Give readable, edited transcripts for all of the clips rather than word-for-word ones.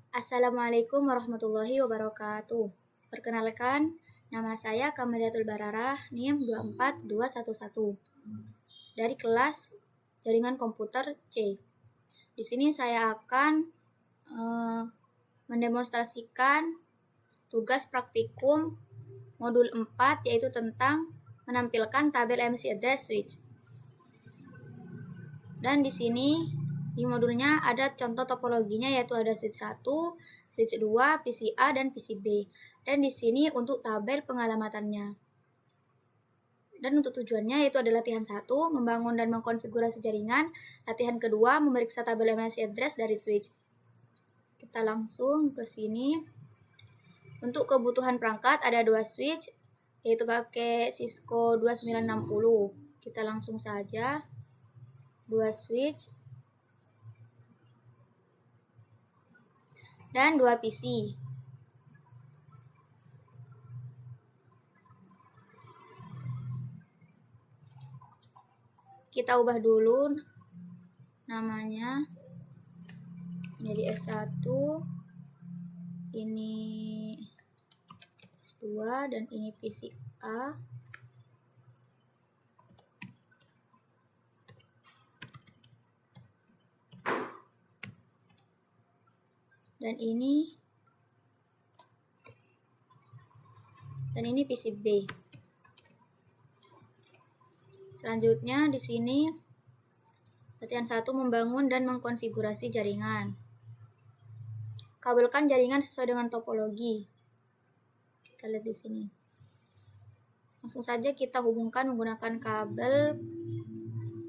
Assalamualaikum warahmatullahi wabarakatuh. Perkenalkan, nama saya Kamaliatul Bararah, NIM 24211 dari kelas Jaringan Komputer C. Di sini saya akan mendemonstrasikan tugas praktikum modul 4, yaitu tentang menampilkan tabel MAC address switch. Dan di sini di modulnya ada contoh topologinya, yaitu ada switch 1, switch 2, PCA, dan PCB. Dan di sini untuk tabel pengalamatannya. Dan untuk tujuannya yaitu ada latihan 1, membangun dan mengkonfigurasi jaringan. Latihan kedua, memeriksa tabel MAC address dari switch. Kita langsung ke sini. Untuk kebutuhan perangkat ada 2 switch, yaitu pakai Cisco 2960. Kita langsung saja. 2 switch dan 2 PC. Kita ubah dulu namanya menjadi S1, ini S2, dan ini PCA. Dan ini PCB. Selanjutnya di sini latihan 1, membangun dan mengkonfigurasi jaringan. Kabelkan jaringan sesuai dengan topologi. Kita lihat di sini. Langsung saja kita hubungkan menggunakan kabel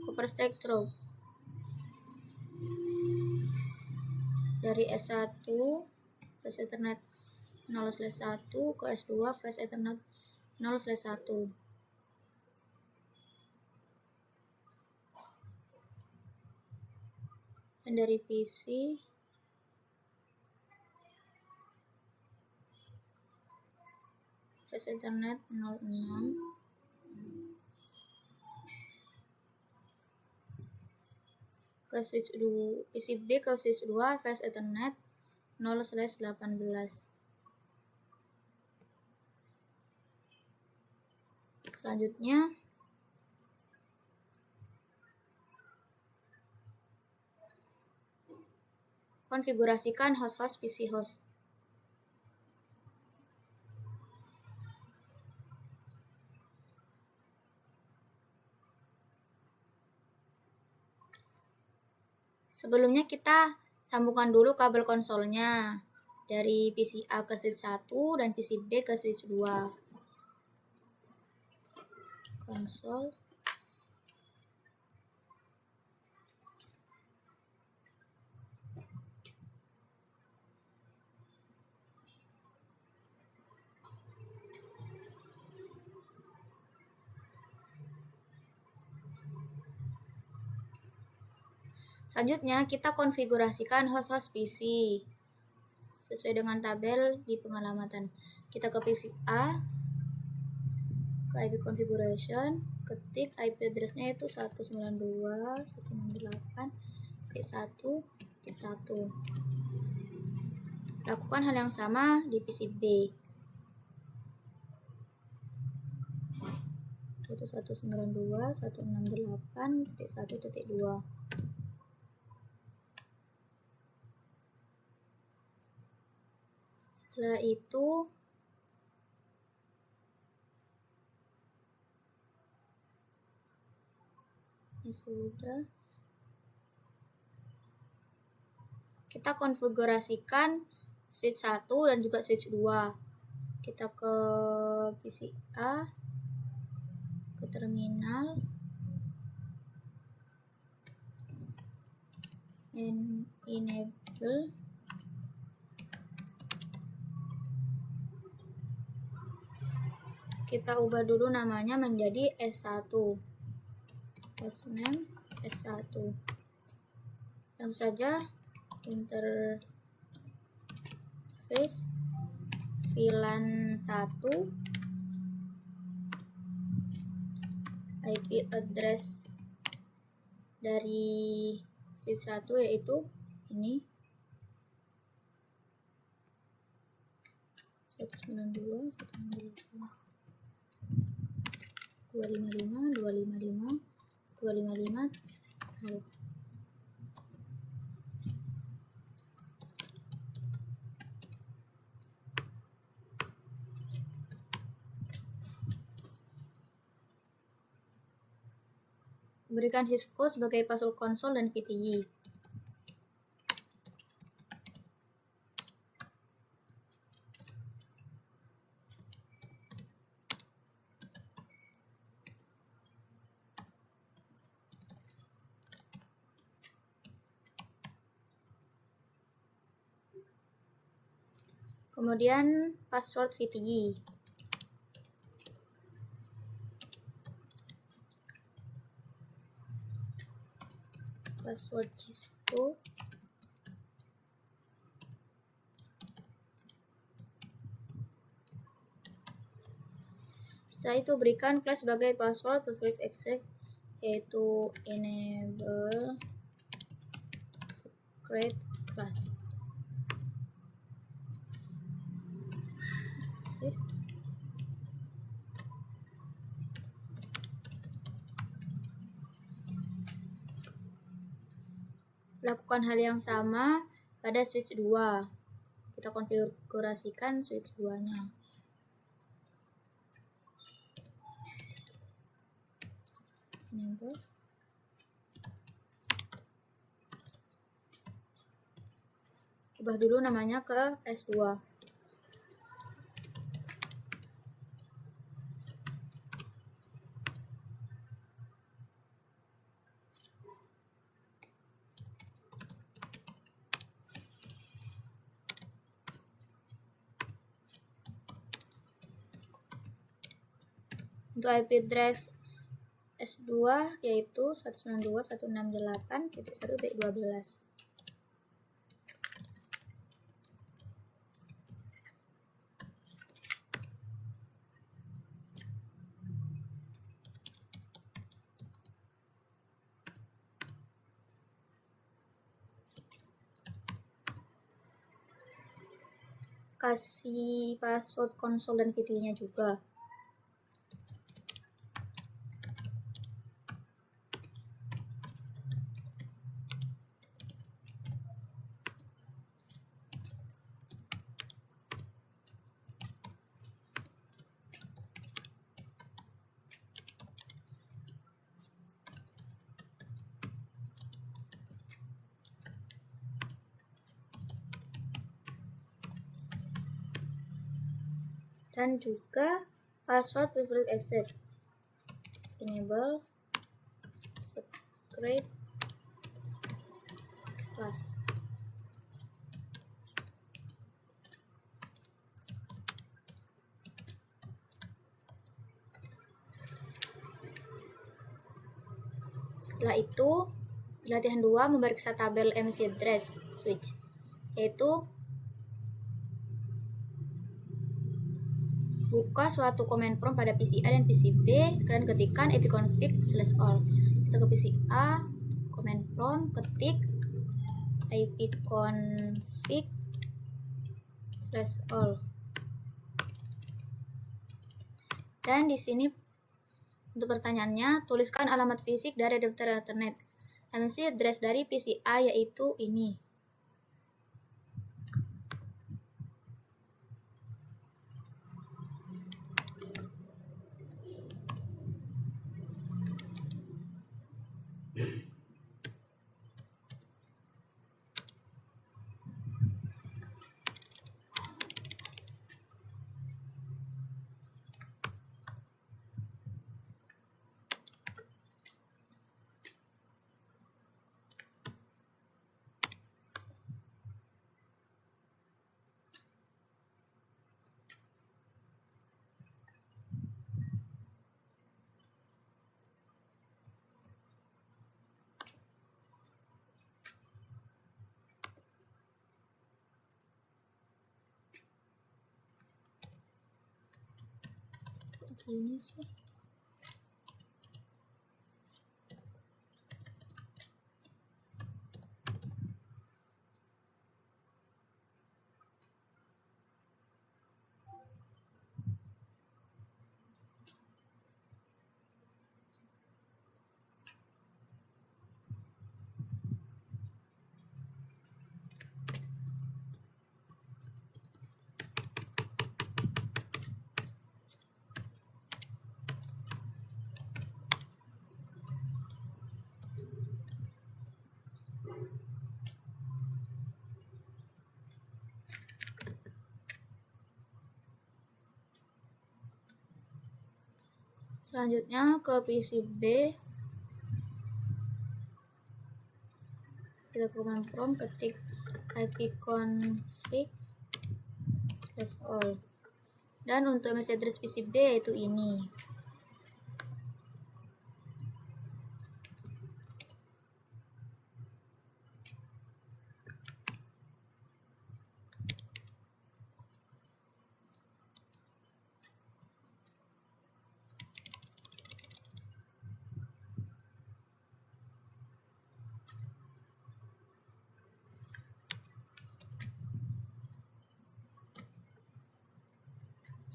copper strike dari S1 flash Ethernet 0/1 ke S2 flash Ethernet 0/1. Dan dari PC flash Ethernet 06 ke switch 2, PCB ke switch 2 flash Ethernet 0/18. Selanjutnya konfigurasikan host PC host. Sebelumnya kita sambungkan dulu kabel konsolnya dari PCA ke switch 1 dan PCB ke switch 2. Konsol. Selanjutnya kita konfigurasikan host PC sesuai dengan tabel di pengalamatan. Kita ke PCA, ke IP configuration, ketik IP address-nya itu 192.168.1.1. Lakukan hal yang sama di PCB. Itu 192.168.1.2. Setelah itu ini sudah. Kita konfigurasikan switch 1 dan juga switch 2. Kita ke PCA, ke terminal, enable. Kita ubah dulu namanya menjadi S1. Hostname S1. Langsung saja interface VLAN 1, IP address dari switch 1 yaitu ini. 192, 168, 255, 255, 255, lalu berikan Cisco sebagai password konsol dan VTY. Kemudian password VTY. Password Cisco. Setelah itu berikan class sebagai password privilege access, yaitu enable secret class. Exit. Lakukan hal yang sama pada switch 2. Kita konfigurasikan switch 2-nya. Enable. Ubah dulu namanya ke S2. Untuk IP address S2 yaitu 192.168.1.12. Kasih password konsol dan VTY-nya juga. Dan juga password privilege access, enable secret class. Setelah itu latihan 2 memeriksa tabel MAC address switch, yaitu buka suatu command prompt pada PC A dan PC B, kalian ketikkan ipconfig/all. Kita ke PC A, command prompt, ketik ipconfig/all. Dan di sini untuk pertanyaannya, tuliskan alamat fisik dari adapter Ethernet. MAC address dari PC A yaitu ini. Ini sih. Selanjutnya ke PCB, kita ke command prompt, ketik ipconfig/all, dan untuk MAC address PCB yaitu ini.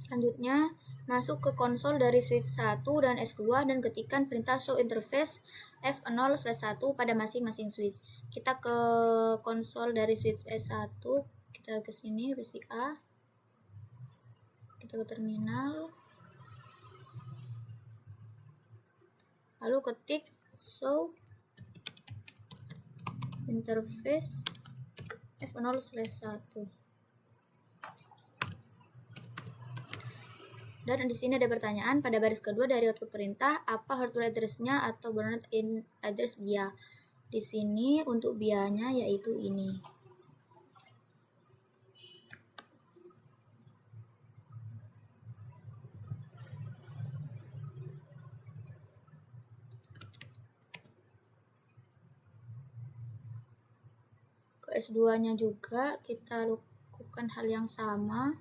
Selanjutnya, masuk ke konsol dari switch 1 dan S2 dan ketikkan perintah show interface F0/1 pada masing-masing switch. Kita ke konsol dari switch S1, kita ke sini, PCA, kita ke terminal, lalu ketik show interface F0/1. Dan di sini ada pertanyaan pada baris kedua dari output perintah, apa hardware address-nya atau background address BIA. Di sini untuk BIA-nya yaitu ini. Ke S2-nya juga kita lakukan hal yang sama.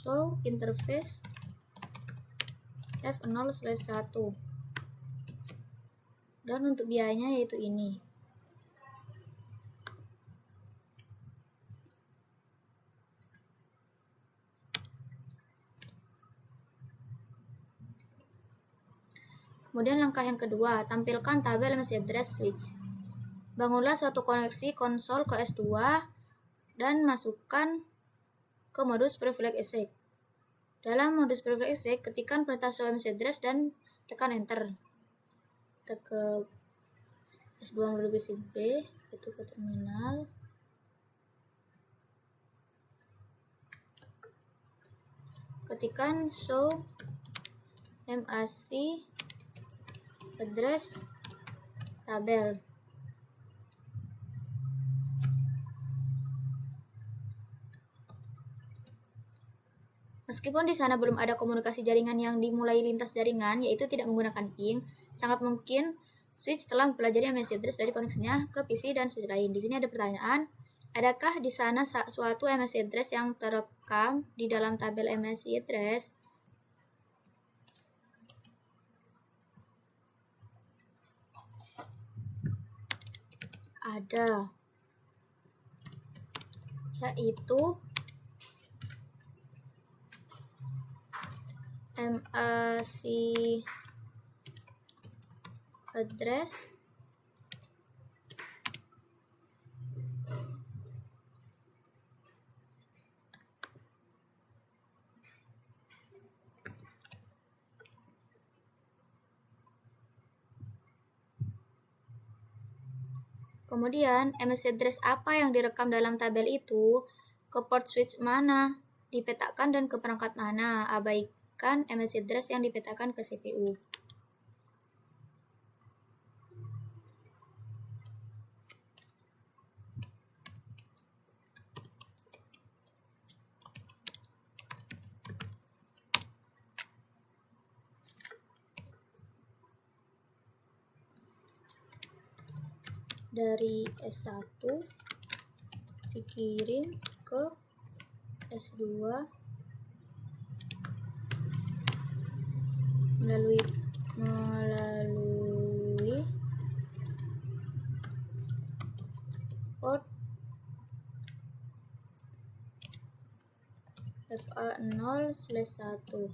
Show interface F0/1. Dan untuk biayanya yaitu ini. Kemudian langkah yang kedua, tampilkan tabel MAC address switch. Bangunlah suatu koneksi konsol ke S2 dan masukkan ke modus privilege exec. Dalam modus privilege exec, ketikkan perintah show MAC address dan tekan enter. Kita ke S2 modul PCB, itu ke terminal. Ketikkan show MAC address tabel. Meskipun di sana belum ada komunikasi jaringan yang dimulai lintas jaringan, yaitu tidak menggunakan ping, sangat mungkin switch telah mempelajari MAC address dari koneksinya ke PC dan switch lain. Di sini ada pertanyaan, adakah di sana suatu MAC address yang terekam di dalam tabel MAC address? Ada, yaitu MAC address kemudian MAC address apa yang direkam dalam tabel itu, ke port switch mana dipetakan dan ke perangkat mana. Abaikan MAC address yang dipetakan ke CPU. Dari S1 dikirim ke S2 melalui port FA0/1.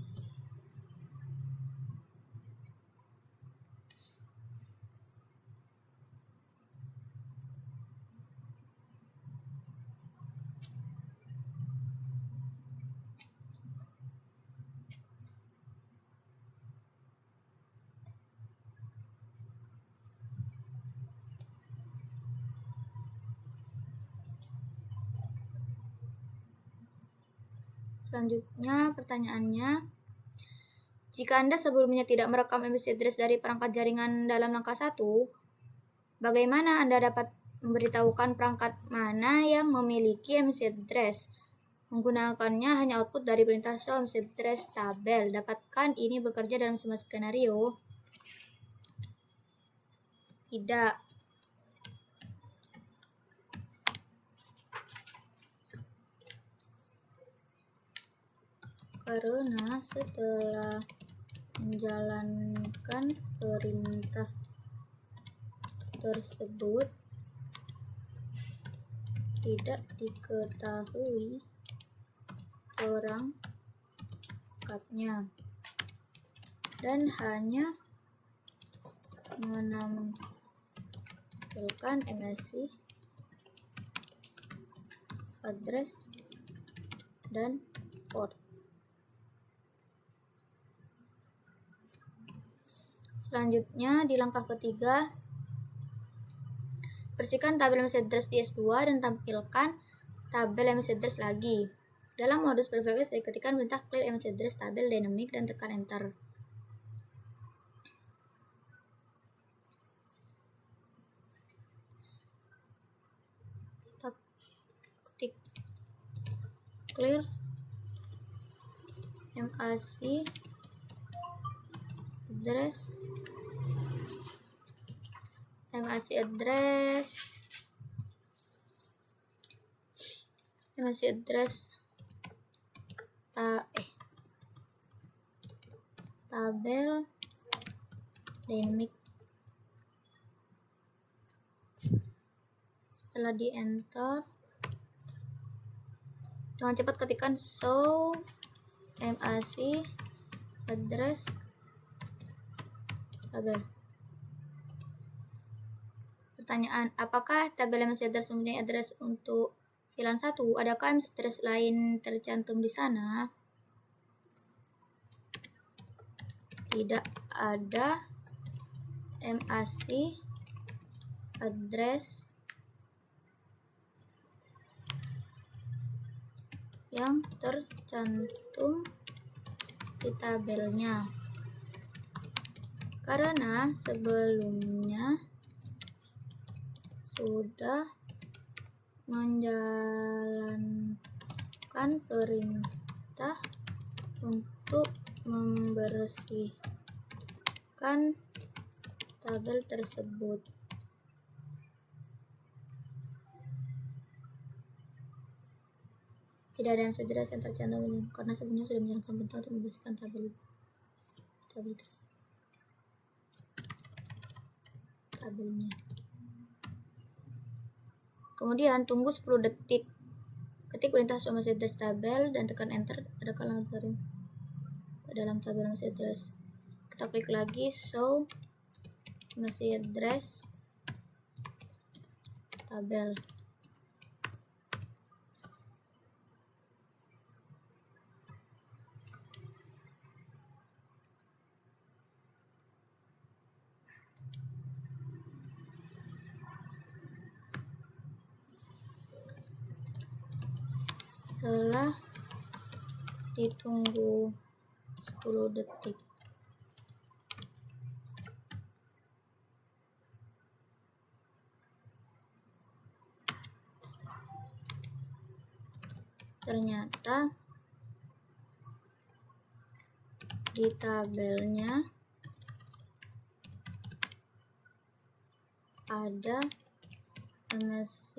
Selanjutnya pertanyaannya, jika Anda sebelumnya tidak merekam MAC address dari perangkat jaringan dalam langkah 1, bagaimana Anda dapat memberitahukan perangkat mana yang memiliki MAC address? Menggunakannya hanya output dari perintah show MAC address tabel. Dapatkan ini bekerja dalam semua skenario? Tidak. Karena setelah menjalankan perintah tersebut tidak diketahui perangkatnya dan hanya menampilkan MAC address dan port. Selanjutnya di langkah ketiga, bersihkan tabel MAC address di S2 dan tampilkan tabel MAC address lagi. Dalam modus berefleksi, ketikkan perintah clear MAC address tabel dynamic dan tekan enter. Kita ketik clear MAC address tabel dynamic. Setelah di enter, dengan cepat ketikkan show MAC address tabel. Pertanyaan, apakah tabel MAC address mempunyai address untuk VLAN 1? Adakah MAC address lain tercantum di sana? Tidak ada MAC address yang tercantum di tabelnya karena sebelumnya sudah menjalankan perintah untuk membersihkan tabel tersebut. Tidak ada MAC address yang tercantum karena sebelumnya sudah menjalankan perintah untuk membersihkan tabelnya. Kemudian tunggu 10 detik. Ketik perintah show MAC address tabel dan tekan enter. Ada kalimat baru dalam tabel MAC address. Kita klik lagi show MAC address tabel. Setelah ditunggu 10 detik, ternyata di tabelnya ada MAC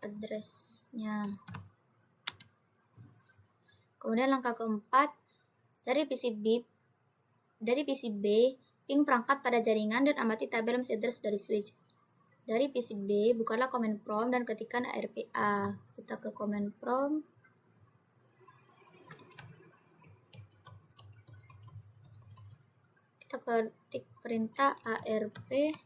address-nya. Kemudian langkah keempat, dari PCB ping perangkat pada jaringan dan amati tabel MAC address dari switch. Dari PCB, bukalah command prompt dan ketikkan ARPA. Kita ke command prompt. Kita ketik perintah ARPA.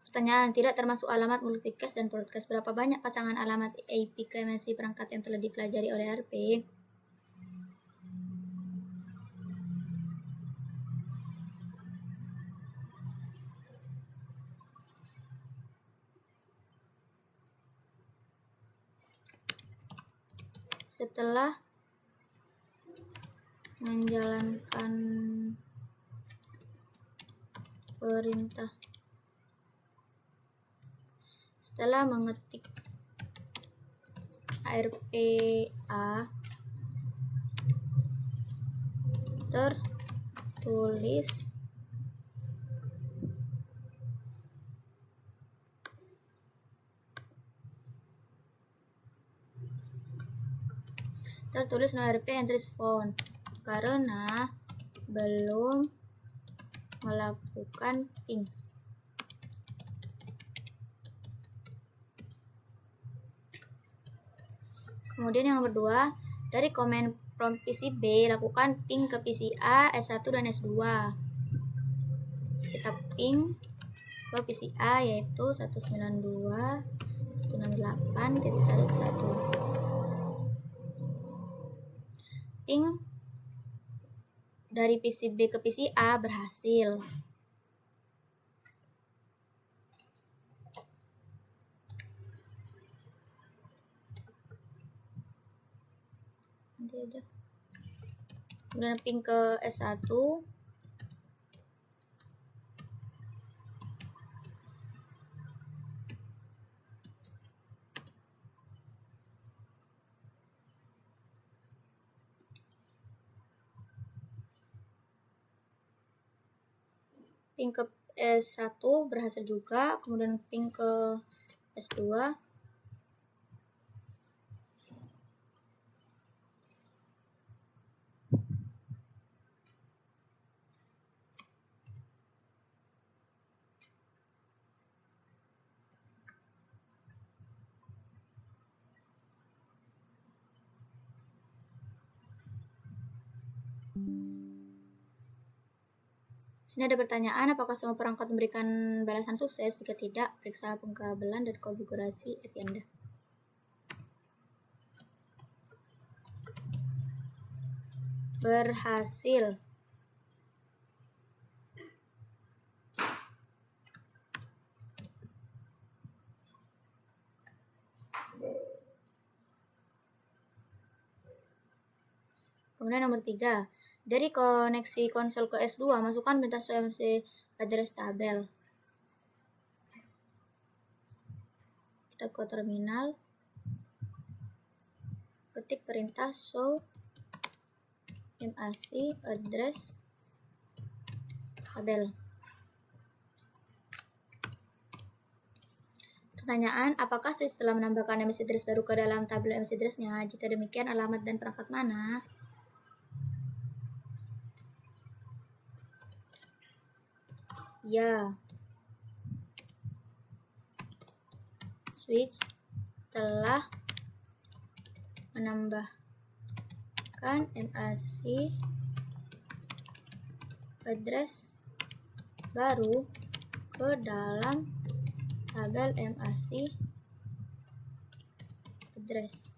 Pertanyaan, tidak termasuk alamat multicast dan broadcast. Berapa banyak pasangan alamat IP ke MAC perangkat yang telah dipelajari oleh RP? setelah menjalankan perintah, setelah mengetik ARPA tertulis no ARP entries found karena belum melakukan ping. Kemudian yang nomor 2, dari komen prompt PCB lakukan ping ke PCA S1 dan S2. Kita ping ke PCA yaitu 192.168.1.1. Ping dari PCB ke PCA berhasil. Nanti aja. Kemudian ping ke S1. Ping ke S1 berhasil juga, kemudian ping ke S2. Sini ada pertanyaan, apakah semua perangkat memberikan balasan sukses? Jika tidak, periksa pengkabelan dan konfigurasi API Anda. Berhasil. Kemudian nomor 3, dari koneksi konsol ke S2, masukkan perintah show MC address tabel. Kita ke terminal, ketik perintah show MAC address tabel. Pertanyaan, apakah switch telah menambahkan MAC address baru ke dalam tabel MAC address-nya? Jika demikian, alamat dan perangkat mana? Ya, switch telah menambahkan MAC address baru ke dalam tabel MAC address.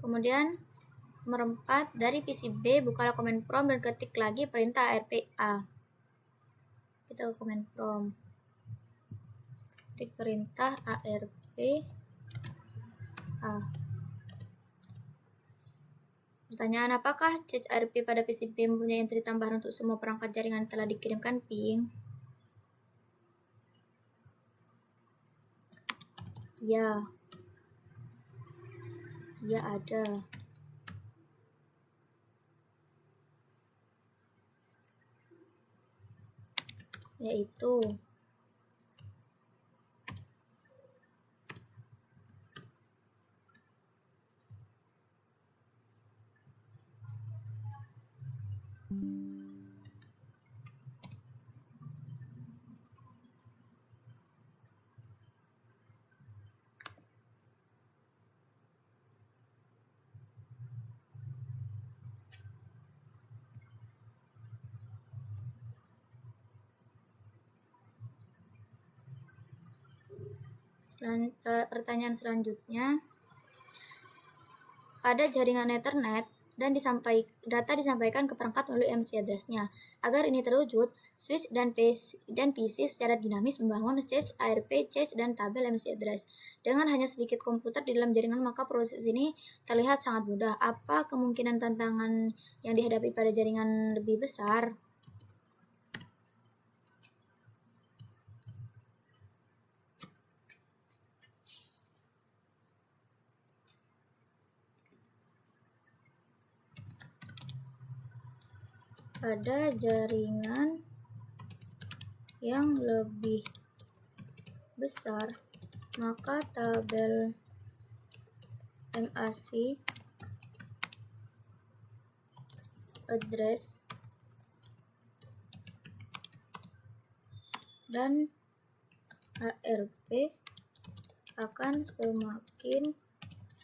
Kemudian nomor 4, dari PCB bukalah command prompt dan ketik lagi perintah ARPA. Kita ke command prompt, ketik perintah ARPA. Pertanyaan, apakah cache ARP pada PCB mempunyai entry tambahan untuk semua perangkat jaringan yang telah dikirimkan ping? Ya. Ya, ada. Yaitu Pertanyaan selanjutnya, pada jaringan Ethernet dan data disampaikan ke perangkat melalui MAC address-nya. Agar ini terwujud, switch dan PC secara dinamis membangun cache ARP, cache, dan tabel MAC address. Dengan hanya sedikit komputer di dalam jaringan, maka proses ini terlihat sangat mudah. Apa kemungkinan tantangan yang dihadapi pada jaringan lebih besar? Pada jaringan yang lebih besar, maka tabel MAC address dan ARP akan semakin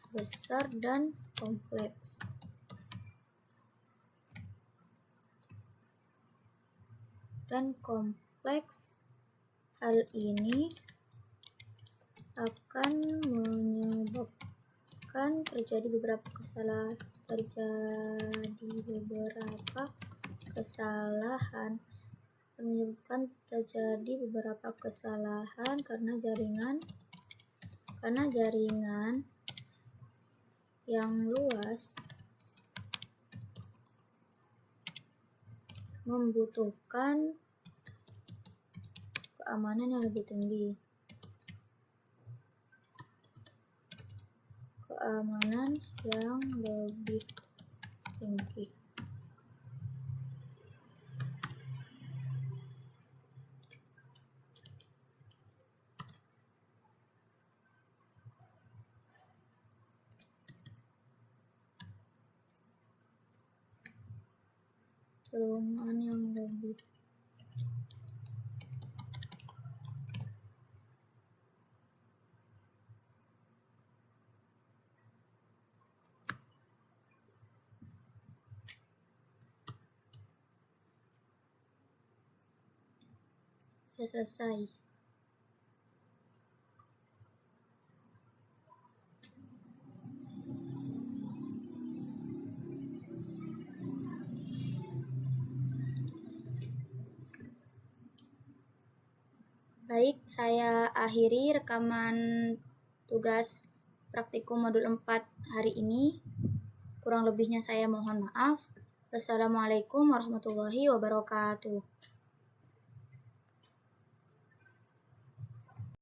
besar dan kompleks. Hal ini akan menyebabkan terjadi beberapa kesalahan karena jaringan yang luas membutuhkan keamanan yang lebih tinggi. Sudah selesai. Baik, saya akhiri rekaman tugas praktikum modul 4 hari ini. Kurang lebihnya saya mohon maaf. Wassalamualaikum warahmatullahi wabarakatuh.